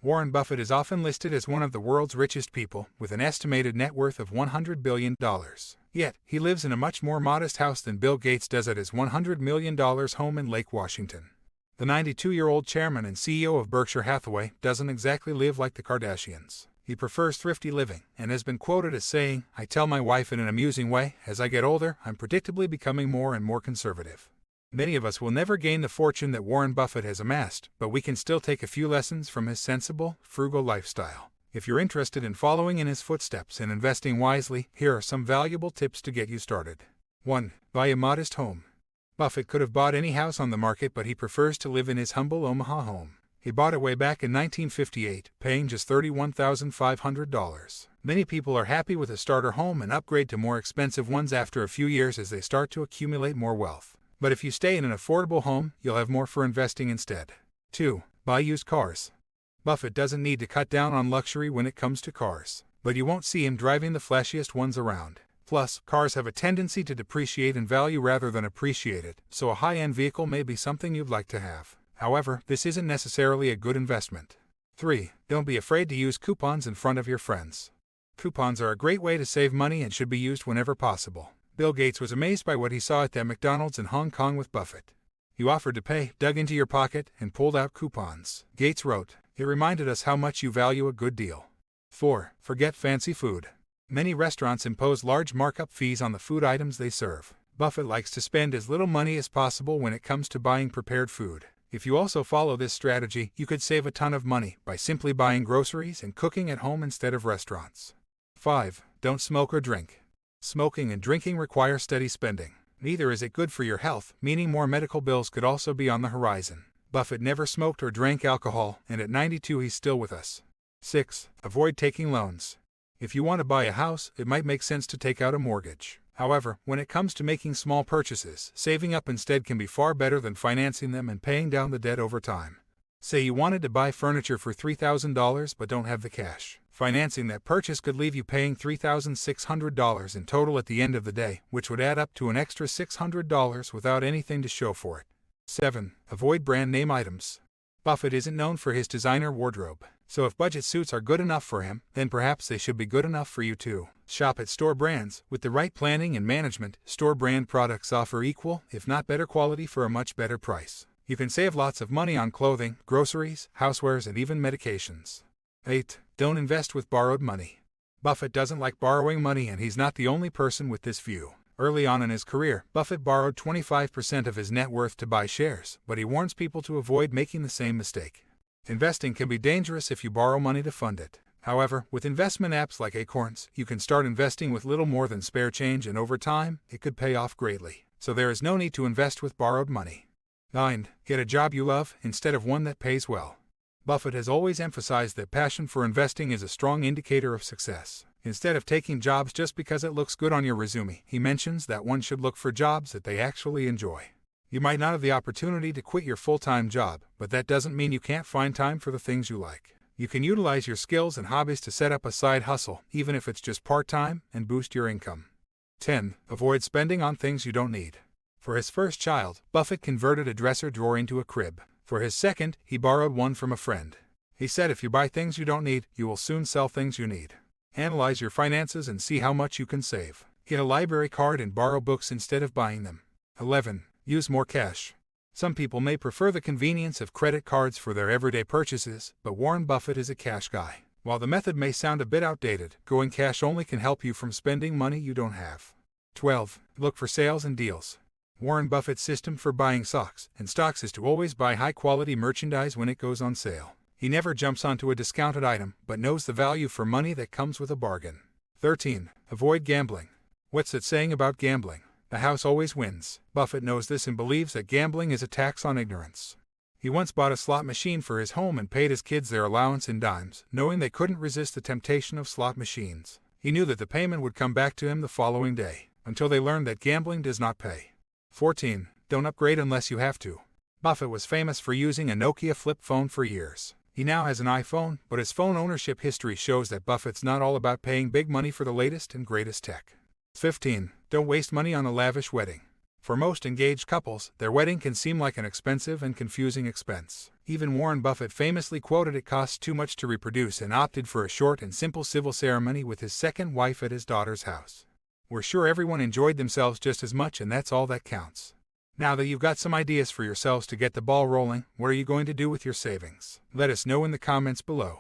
Warren Buffett is often listed as one of the world's richest people, with an estimated net worth of $100 billion. Yet, he lives in a much more modest house than Bill Gates does at his $100 million home in Lake Washington. The 92-year-old chairman and CEO of Berkshire Hathaway doesn't exactly live like the Kardashians. He prefers thrifty living, and has been quoted as saying, "I tell my wife in an amusing way, as I get older, I'm predictably becoming more and more conservative." Many of us will never gain the fortune that Warren Buffett has amassed, but we can still take a few lessons from his sensible, frugal lifestyle. If you're interested in following in his footsteps and investing wisely, here are some valuable tips to get you started. 1. Buy a modest home. Buffett could have bought any house on the market, but he prefers to live in his humble Omaha home. He bought it way back in 1958, paying just $31,500. Many people are happy with a starter home and upgrade to more expensive ones after a few years as they start to accumulate more wealth. But if you stay in an affordable home, you'll have more for investing instead. 2. Buy used cars. Buffett doesn't need to cut down on luxury when it comes to cars, but you won't see him driving the flashiest ones around. Plus, cars have a tendency to depreciate in value rather than appreciate it, so a high-end vehicle may be something you'd like to have. However, this isn't necessarily a good investment. 3. Don't be afraid to use coupons in front of your friends. Coupons are a great way to save money and should be used whenever possible. Bill Gates was amazed by what he saw at that McDonald's in Hong Kong with Buffett. You offered to pay, dug into your pocket, and pulled out coupons. Gates wrote, "It reminded us how much you value a good deal." 4. Forget fancy food. Many restaurants impose large markup fees on the food items they serve. Buffett likes to spend as little money as possible when it comes to buying prepared food. If you also follow this strategy, you could save a ton of money by simply buying groceries and cooking at home instead of restaurants. 5. Don't smoke or drink. Smoking and drinking require steady spending. Neither is it good for your health, meaning more medical bills could also be on the horizon. Buffett never smoked or drank alcohol, and at 92 he's still with us. 6. Avoid taking loans. If you want to buy a house, it might make sense to take out a mortgage. However, when it comes to making small purchases, saving up instead can be far better than financing them and paying down the debt over time. Say you wanted to buy furniture for $3,000 but don't have the cash. Financing that purchase could leave you paying $3,600 in total at the end of the day, which would add up to an extra $600 without anything to show for it. 7. Avoid brand name items. Buffett isn't known for his designer wardrobe, so if budget suits are good enough for him, then perhaps they should be good enough for you too. Shop at store brands. With the right planning and management, store brand products offer equal, if not better quality for a much better price. You can save lots of money on clothing, groceries, housewares, and even medications. 8. Don't invest with borrowed money. Buffett doesn't like borrowing money, and he's not the only person with this view. Early on in his career, Buffett borrowed 25% of his net worth to buy shares, but he warns people to avoid making the same mistake. Investing can be dangerous if you borrow money to fund it. However, with investment apps like Acorns, you can start investing with little more than spare change, and over time, it could pay off greatly. So there is no need to invest with borrowed money. 9. Get a job you love, instead of one that pays well. Buffett has always emphasized that passion for investing is a strong indicator of success. Instead of taking jobs just because it looks good on your resume, he mentions that one should look for jobs that they actually enjoy. You might not have the opportunity to quit your full-time job, but that doesn't mean you can't find time for the things you like. You can utilize your skills and hobbies to set up a side hustle, even if it's just part-time, and boost your income. 10. Avoid spending on things you don't need. For his first child, Buffett converted a dresser drawer into a crib. For his second, he borrowed one from a friend. He said if you buy things you don't need, you will soon sell things you need. Analyze your finances and see how much you can save. Get a library card and borrow books instead of buying them. 11. Use more cash. Some people may prefer the convenience of credit cards for their everyday purchases, but Warren Buffett is a cash guy. While the method may sound a bit outdated, going cash only can help you from spending money you don't have. 12. Look for sales and deals. Warren Buffett's system for buying stocks is to always buy high-quality merchandise when it goes on sale. He never jumps onto a discounted item, but knows the value for money that comes with a bargain. 13. Avoid gambling. What's it saying about gambling? The house always wins. Buffett knows this and believes that gambling is a tax on ignorance. He once bought a slot machine for his home and paid his kids their allowance in dimes, knowing they couldn't resist the temptation of slot machines. He knew that the payment would come back to him the following day, until they learned that gambling does not pay. 14. Don't upgrade unless you have to. Buffett was famous for using a Nokia flip phone for years. He now has an iPhone, but his phone ownership history shows that Buffett's not all about paying big money for the latest and greatest tech. 15. Don't waste money on a lavish wedding. For most engaged couples, their wedding can seem like an expensive and confusing expense. Even Warren Buffett famously quoted it costs too much to reproduce and opted for a short and simple civil ceremony with his second wife at his daughter's house. We're sure everyone enjoyed themselves just as much, and that's all that counts. Now that you've got some ideas for yourselves to get the ball rolling, what are you going to do with your savings? Let us know in the comments below.